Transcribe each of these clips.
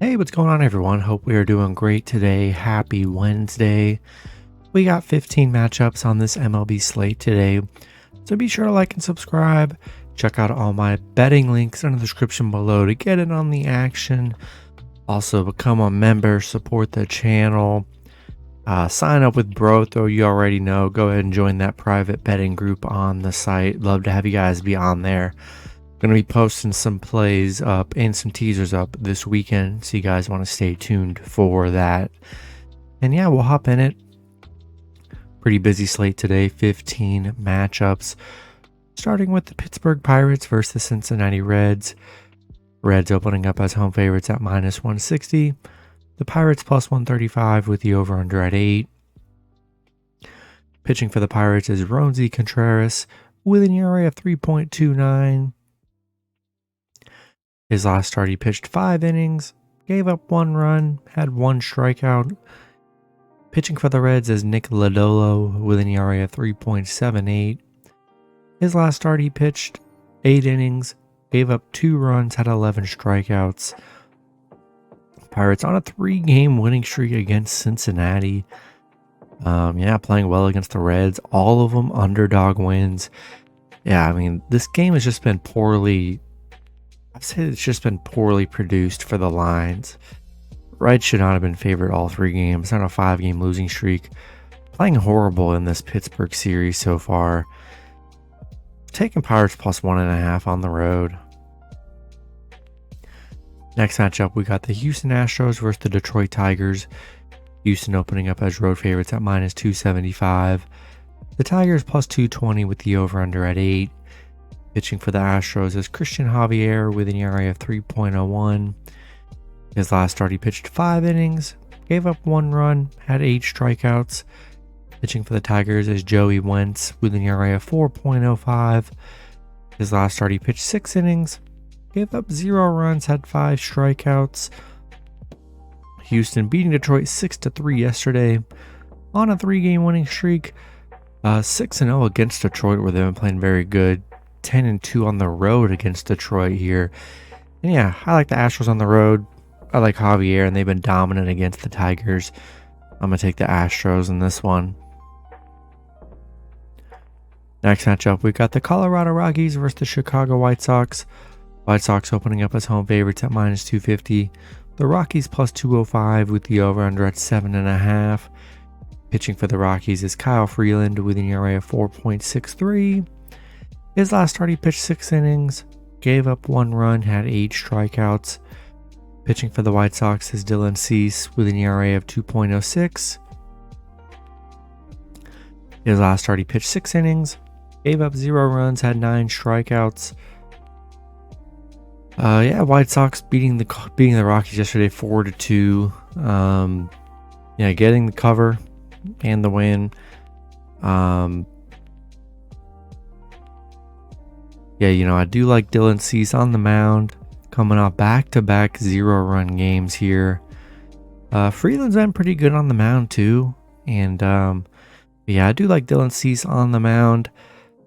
Hey, what's going on, everyone? Hope we are doing great today. Happy Wednesday. We got 15 matchups on this MLB slate today, so be sure to like and subscribe. Check out all my betting links in the description below to get in on the action. Also, become a member, support the channel. Sign up with Brotho, you already know. Go ahead and join that private betting group on the site. Love to have you guys be on there. Going to be posting some plays up and some teasers up this weekend, so you guys want to stay tuned for that. And yeah, we'll hop in it. Pretty busy slate today, 15 matchups. Starting with the Pittsburgh Pirates versus the Cincinnati Reds. Reds opening up as home favorites at -160. The Pirates +135 with the over-under at 8. Pitching for the Pirates is Roansy Contreras with an ERA of 3.29. His last start, he pitched 5 innings, gave up 1 run, had 1 strikeout. Pitching for the Reds is Nick Lodolo with an ERA of 3.78. His last start, he pitched 8 innings, gave up 2 runs, had 11 strikeouts. Pirates on a 3-game winning streak against Cincinnati. Playing well against the Reds. All of them underdog wins. Yeah, I mean, this game has just been poorly... I'd say it's just been poorly produced for the lines. Reds should not have been favored all 3 games. On a 5-game losing streak. Playing horrible in this Pittsburgh series so far. Taking Pirates +1.5 on the road. Next matchup, we got the Houston Astros versus the Detroit Tigers. Houston opening up as road favorites at -275. The Tigers +220 with the over-under at 8. Pitching for the Astros is Christian Javier with an ERA of 3.01. His last start, he pitched 5 innings, gave up 1 run, had 8 strikeouts. Pitching for the Tigers is Joey Wentz with an ERA of 4.05. His last start, he pitched 6 innings, gave up 0 runs, had 5 strikeouts. Houston beating Detroit 6-3 yesterday on a 3-game winning streak. 6-0 against Detroit, where they've been playing very good. 10-2 on the road against Detroit here. And yeah, I like the Astros on the road. I like Javier, and they've been dominant against the Tigers. I'm going to take the Astros in this one. Next matchup, we got the Colorado Rockies versus the Chicago White Sox. White Sox opening up as home favorites at -250. The Rockies +205 with the over-under at 7.5. Pitching for the Rockies is Kyle Freeland with an ERA of 4.63. His last start, he pitched 6 innings, gave up 1 run, had 8 strikeouts. Pitching for the White Sox is Dylan Cease with an ERA of 2.06. His last start, he pitched 6 innings, gave up 0 runs, had 9 strikeouts. White Sox beating the Rockies yesterday 4-2. Getting the cover and the win. I do like Dylan Cease on the mound, coming off back-to-back 0-run games here. Freeland's been pretty good on the mound too, and I do like Dylan Cease on the mound,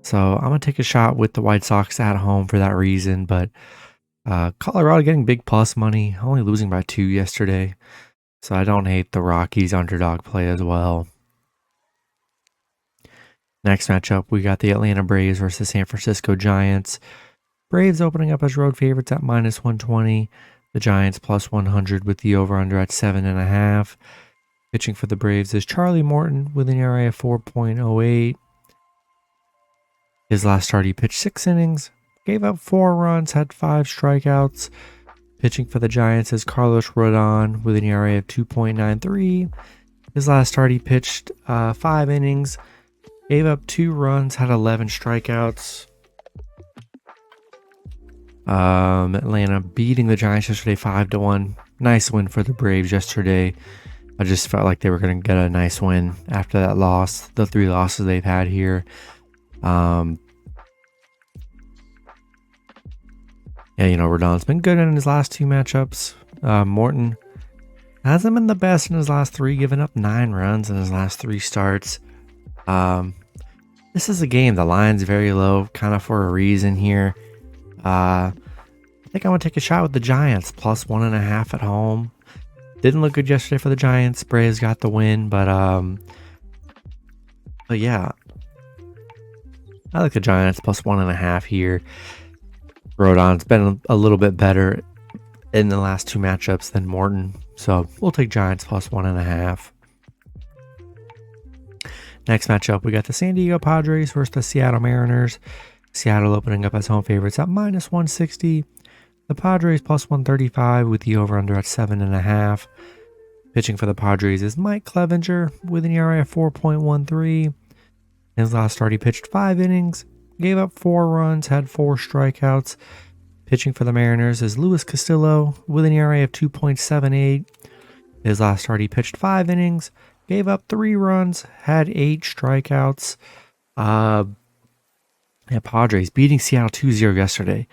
so I'm gonna take a shot with the White Sox at home for that reason. But Colorado getting big plus money, only losing by 2 yesterday, so I don't hate the Rockies underdog play as well. Next matchup, we got the Atlanta Braves versus San Francisco Giants. Braves opening up as road favorites at -120. The Giants +100 with the over-under at 7.5. Pitching for the Braves is Charlie Morton with an ERA of 4.08. His last start, he pitched 6 innings, gave up 4 runs, had 5 strikeouts. Pitching for the Giants is Carlos Rodon with an ERA of 2.93. His last start, he pitched 5 innings, gave up 2 runs, had 11 strikeouts. Atlanta beating the Giants yesterday 5-1. Nice win for the Braves yesterday. I just felt like they were going to get a nice win after that loss, the 3 losses they've had here. Rodon's been good in his last 2 matchups. Morton hasn't been the best in his last 3, giving up 9 runs in his last 3 starts. This is a game, the line's very low, kind of for a reason here. think I'm going to take a shot with the Giants, plus 1.5 at home. Didn't look good yesterday for the Giants. Braves got the win, but yeah. I like the Giants, plus 1.5 here. Rodon's been a little bit better in the last 2 matchups than Morton, so we'll take Giants plus 1.5. Next matchup, we got the San Diego Padres versus the Seattle Mariners. Seattle opening up as home favorites at minus 160. The Padres plus 135 with the over-under at 7.5. Pitching for the Padres is Mike Clevinger with an ERA of 4.13. In his last start, he pitched 5 innings, gave up 4 runs, had 4 strikeouts. Pitching for the Mariners is Luis Castillo with an ERA of 2.78. His last start, he pitched 5 innings, gave up 3 runs, had 8 strikeouts. Padres beating Seattle 2-0 yesterday.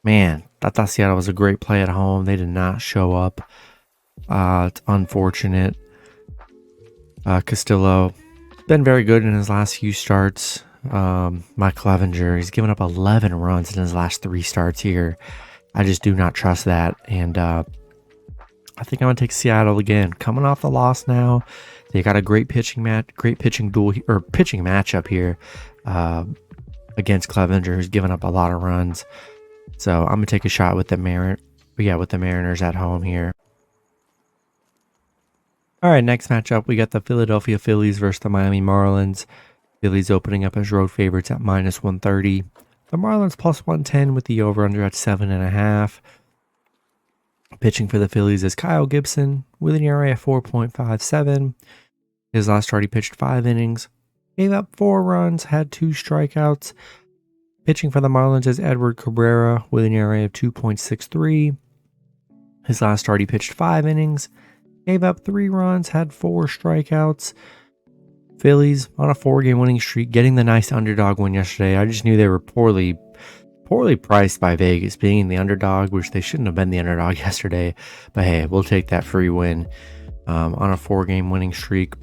Man, I thought Seattle was a great play at home. They did not show up. It's unfortunate. Castillo been very good in his last few starts. Mike Clevinger, he's given up 11 runs in his last 3 starts here. I just do not trust that. And I think I'm going to take Seattle again. Coming off the loss now. They got a great pitching matchup here against Clevinger, who's given up a lot of runs. So I'm going to take a shot with the Mariners at home here. All right, next matchup, we got the Philadelphia Phillies versus the Miami Marlins. Phillies opening up as road favorites at minus 130. The Marlins plus 110 with the over-under at 7.5. Pitching for the Phillies is Kyle Gibson with an ERA of 4.57. His last start, he pitched 5 innings, gave up 4 runs, had 2 strikeouts. Pitching for the Marlins is Edward Cabrera with an ERA of 2.63. His last start, he pitched 5 innings, gave up 3 runs, had 4 strikeouts. Phillies on a 4-game winning streak, getting the nice underdog win yesterday. I just knew they were poorly priced by Vegas, being the underdog, which they shouldn't have been the underdog yesterday. But hey, we'll take that free win on a 4-game winning streak.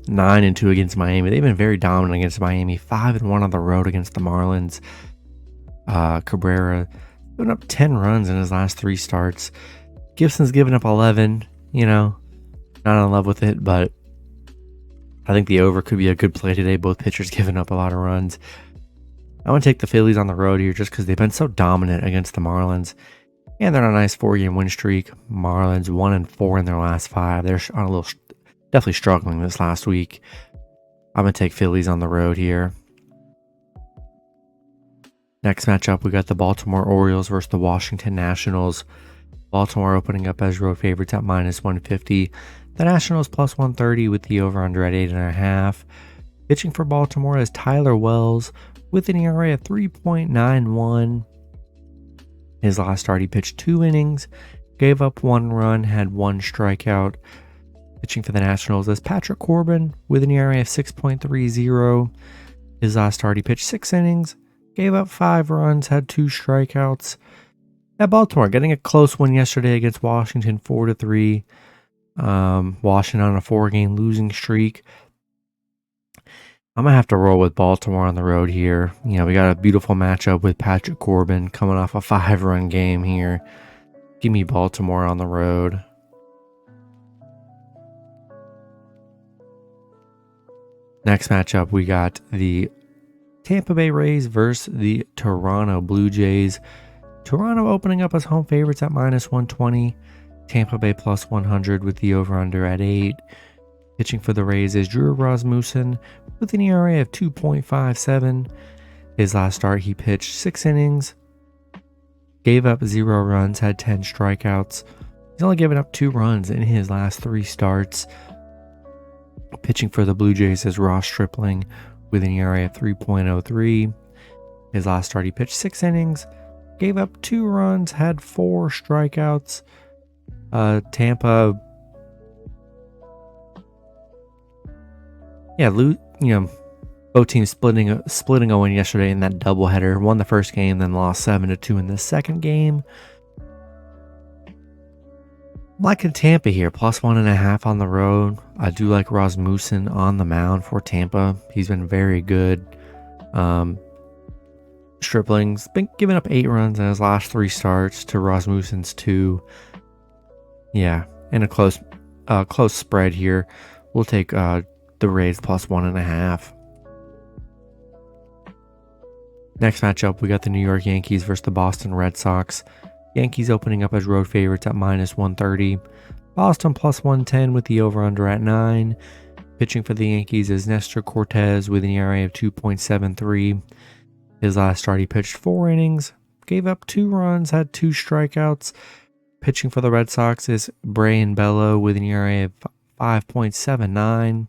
9-2 against Miami. They've been very dominant against Miami. 5-1 on the road against the Marlins. Cabrera given up 10 runs in his last 3 starts. Gibson's given up 11. Not in love with it, but I think the over could be a good play today. Both pitchers giving up a lot of runs. I want to take the Phillies on the road here just because they've been so dominant against the Marlins. And they're on a nice 4-game win streak. Marlins 1-4 in their last 5. They're on definitely struggling this last week. I'm going to take Phillies on the road here. Next matchup, we got the Baltimore Orioles versus the Washington Nationals. Baltimore opening up as road favorites at minus 150. The Nationals plus 130 with the over-under at 8.5. Pitching for Baltimore is Tyler Wells with an ERA of 3.91. His last start, he pitched 2 innings, gave up 1 run, had 1 strikeout. Pitching for the Nationals is Patrick Corbin with an ERA of 6.30. His last start, he pitched 6 innings, gave up 5 runs, had 2 strikeouts. Baltimore getting a close win yesterday against Washington, 4-3. Washington on a 4-game losing streak. I'm going to have to roll with Baltimore on the road here. We got a beautiful matchup with Patrick Corbin coming off a 5-run game here. Give me Baltimore on the road. Next matchup, we got the Tampa Bay Rays versus the Toronto Blue Jays. Toronto opening up as home favorites at minus 120. Tampa Bay plus 100 with the over-under at 8. Pitching for the Rays is Drew Rasmussen with an ERA of 2.57. His last start, he pitched 6 innings, gave up 0 runs, had 10 strikeouts. He's only given up 2 runs in his last 3 starts. Pitching for the Blue Jays is Ross Stripling with an ERA of 3.03. His last start, he pitched 6 innings, gave up 2 runs, had 4 strikeouts. Tampa, both teams splitting a win yesterday in that doubleheader. Won the first game, then lost 7-2 in the second game. I'm liking Tampa here, plus 1.5 on the road. I do like Rasmussen on the mound for Tampa. He's been very good. Stripling's been giving up 8 runs in his last 3 starts to Rasmussen's 2. Yeah, and a close spread here. We'll take the Rays plus 1.5. Next matchup, we got the New York Yankees versus the Boston Red Sox. Yankees opening up as road favorites at minus 130. Boston plus 110 with the over-under at 9. Pitching for the Yankees is Nestor Cortez with an ERA of 2.73. His last start, he pitched 4 innings, gave up 2 runs, had 2 strikeouts. Pitching for the Red Sox is Brayan Bello with an ERA of 5.79.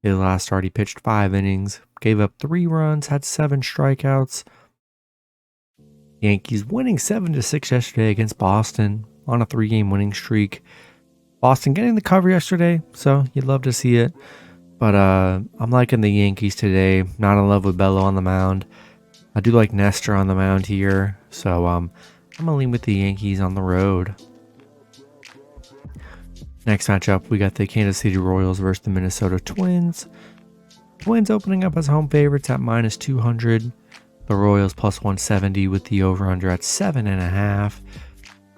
His last start, he pitched 5 innings, gave up 3 runs, had 7 strikeouts. Yankees winning 7-6 yesterday against Boston on a 3-game winning streak. Boston getting the cover yesterday, so you'd love to see it. But I'm liking the Yankees today. Not in love with Bello on the mound. I do like Nestor on the mound here, so I'm going to lean with the Yankees on the road. Next matchup, we got the Kansas City Royals versus the Minnesota Twins. Twins opening up as home favorites at minus 200. The Royals plus 170 with the over-under at 7.5.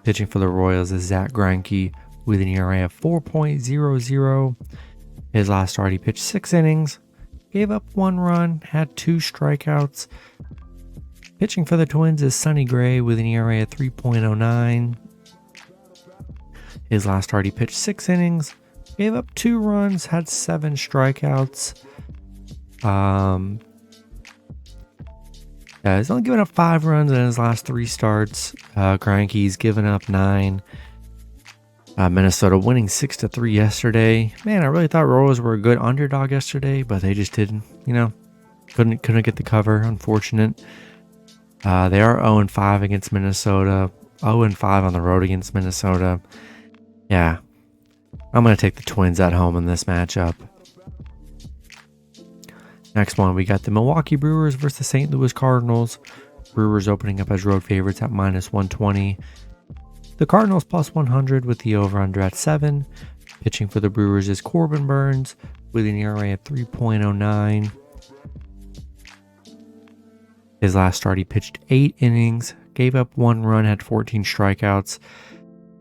Pitching for the Royals is Zach Greinke with an ERA of 4.00. His last start, he pitched 6 innings, gave up 1 run, had 2 strikeouts. Pitching for the Twins is Sonny Gray with an ERA of 3.09. His last start, he pitched 6 innings, gave up 2 runs, had 7 strikeouts. He's only given up 5 runs in his last 3 starts. Greinke's given up 9. Minnesota winning 6-3 yesterday. Man, I really thought Royals were a good underdog yesterday, but they just didn't, couldn't get the cover. Unfortunate. They are 0-5 against Minnesota. 0-5 on the road against Minnesota. Yeah, I'm going to take the Twins at home in this matchup. Next one, we got the Milwaukee Brewers versus the St. Louis Cardinals. Brewers opening up as road favorites at minus 120. The Cardinals plus 100 with the over-under at 7. Pitching for the Brewers is Corbin Burns with an ERA of 3.09. His last start, he pitched 8 innings, gave up 1 run, had 14 strikeouts.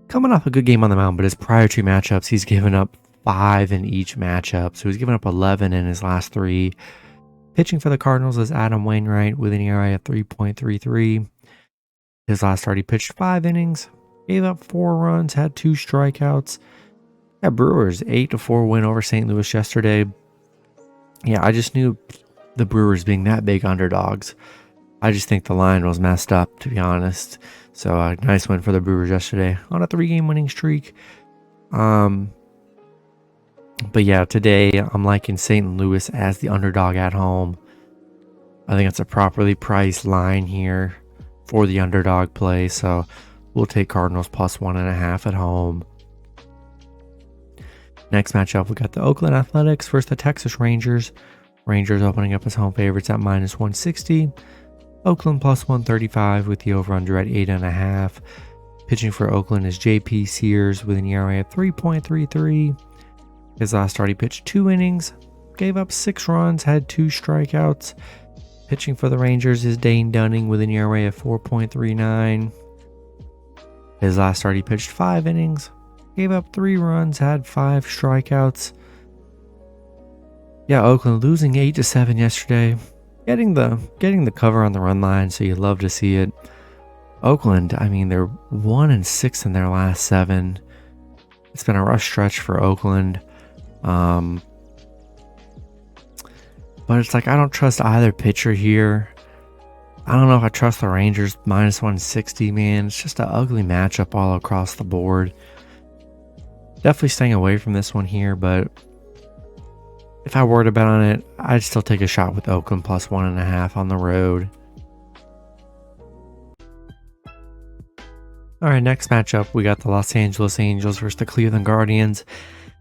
Coming off a good game on the mound, but his prior 2 matchups, he's given up 5 in each matchup. So he's given up 11 in his last 3. Pitching for the Cardinals is Adam Wainwright with an ERA of 3.33. His last start, he pitched 5 innings, gave up 4 runs, had 2 strikeouts. Yeah, Brewers 8-4 win over St. Louis yesterday. Yeah, I just knew the Brewers being that big underdogs. I just think the line was messed up, to be honest. So a nice win for the Brewers yesterday on a 3-game winning streak. But yeah, today I'm liking St. Louis as the underdog at home. I think it's a properly priced line here for the underdog play. So we'll take Cardinals plus 1.5 at home. Next matchup, we got the Oakland Athletics versus the Texas Rangers. Rangers opening up as home favorites at minus 160. Oakland plus 135 with the over-under at 8.5. Pitching for Oakland is J.P. Sears with an ERA of 3.33. His last start, he pitched 2 innings, gave up 6 runs, had 2 strikeouts. Pitching for the Rangers is Dane Dunning with an ERA of 4.39. His last start, he pitched 5 innings, gave up 3 runs, had 5 strikeouts. Yeah, Oakland losing 8-7 yesterday. Getting the cover on the run line, so you love to see it. Oakland, I mean, they're 1-6 in their last 7. It's been a rough stretch for Oakland. But it's like I don't trust either pitcher here. I don't know if I trust the Rangers minus 160, man. It's just an ugly matchup all across the board. Definitely staying away from this one here, but if I were to bet on it, I'd still take a shot with Oakland plus 1.5 on the road. All right, next matchup, we got the Los Angeles Angels versus the Cleveland Guardians.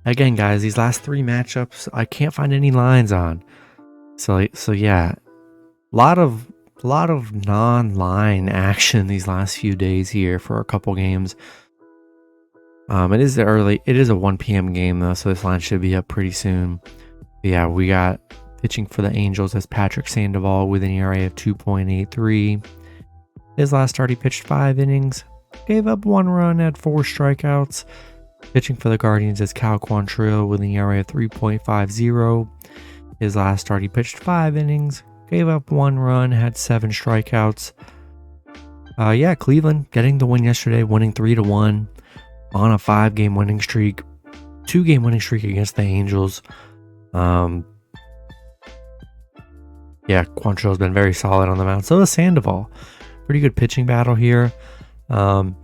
Again, guys, these last 3 matchups, I can't find any lines on. So yeah, a lot of non-line action these last few days here for a couple games. It is a 1 p.m. game though, so this line should be up pretty soon. But yeah, we got Pitching for the Angels is Patrick Sandoval with an ERA of 2.83. His last start, he pitched 5 innings, gave up 1 run, had 4 strikeouts. Pitching for the Guardians is Cal Quantrill with an ERA of 3.50. His last start, he pitched 5 innings, gave up 1 run, had 7 strikeouts. Cleveland getting the win yesterday, winning 3-1 on a 5-game winning streak, 2-game winning streak against the Angels. Quantrill's been very solid on the mound. So is Sandoval. Pretty good pitching battle here. I'm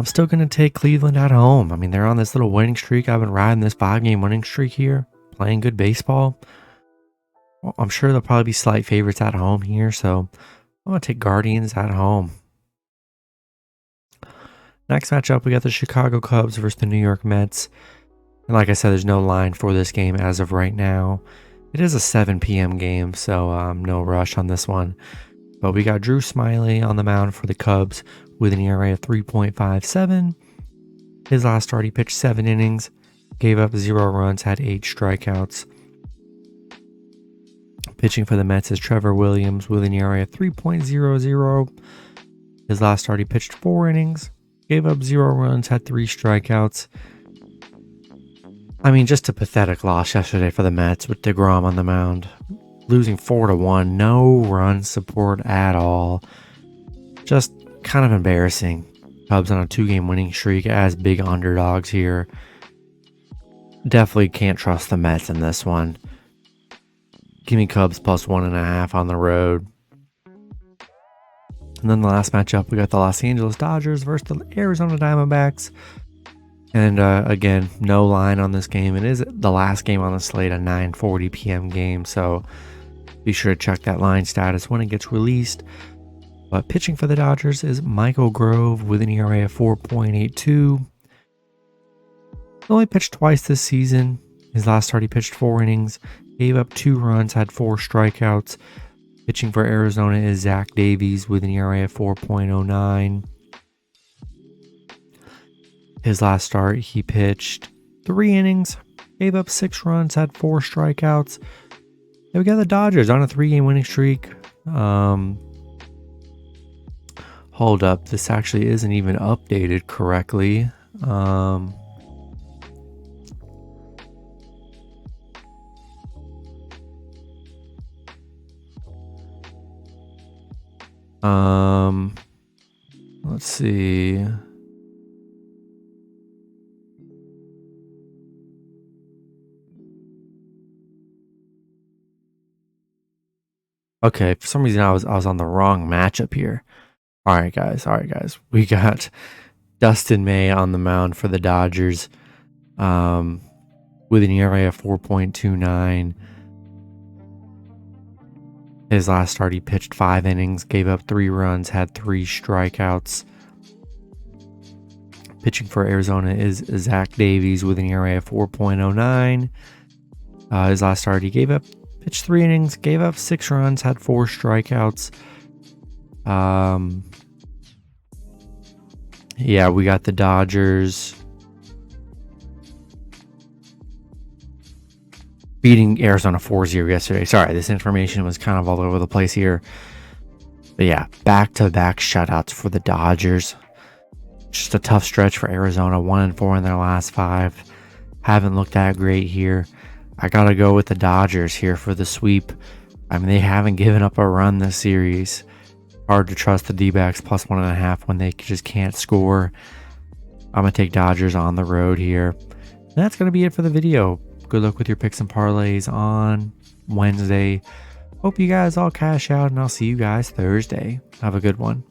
still going to take Cleveland at home. I mean, they're on this little winning streak. I've been riding this 5-game winning streak here, playing good baseball. Well, I'm sure they'll probably be slight favorites at home here, so I'm going to take Guardians at home. Next matchup, we got the Chicago Cubs versus the New York Mets. And like I said, there's no line for this game as of right now. It is a 7 p.m. game, so no rush on this one. But we got Drew Smyly on the mound for the Cubs with an ERA of 3.57. His last start, he pitched 7 innings, gave up 0 runs, had 8 strikeouts. Pitching for the Mets is Trevor Williams with an ERA of 3.00. His last start, he pitched 4 innings, gave up 0 runs, had 3 strikeouts. I mean, just a pathetic loss yesterday for the Mets with DeGrom on the mound. Losing 4-1, no run support at all. Just kind of embarrassing. Cubs on a 2-game winning streak as big underdogs here. Definitely can't trust the Mets in this one. Give me Cubs plus 1.5 on the road. And then the last matchup, we got the Los Angeles Dodgers versus the Arizona Diamondbacks. And again, no line on this game. It is the last game on the slate, a 9:40 p.m. game. So be sure to check that line status when it gets released. But pitching for the Dodgers is Michael Grove with an ERA of 4.82. He only pitched twice this season. His last start, he pitched 4 innings, gave up 2 runs, had 4 strikeouts. Pitching for Arizona is Zach Davies with an ERA of 4.09. His last start, he pitched 3 innings, gave up 6 runs, had 4 strikeouts. Then we got the Dodgers on a 3-game winning streak. Hold up, this actually isn't even updated correctly. Let's see. Okay, for some reason I was on the wrong matchup here. All right, guys. We got Dustin May on the mound for the Dodgers, with an ERA of 4.29. His last start, he pitched 5 innings, gave up 3 runs, had 3 strikeouts. Pitching for Arizona is Zach Davies with an ERA of 4.09. His last start, he pitched 3 innings, gave up 6 runs, had 4 strikeouts. We got the Dodgers beating Arizona 4-0 yesterday. Sorry, this information was kind of all over the place here. But yeah, back-to-back shutouts for the Dodgers. Just a tough stretch for Arizona, 1-4 in their last 5. Haven't looked that great here. I gotta go with the Dodgers here for the sweep. I mean, they haven't given up a run this series. Hard to trust the D-backs plus 1.5 when they just can't score. I'm gonna take Dodgers on the road here. And that's gonna be it for the video. Good luck with your picks and parlays on Wednesday. Hope you guys all cash out, and I'll see you guys Thursday. Have a good one.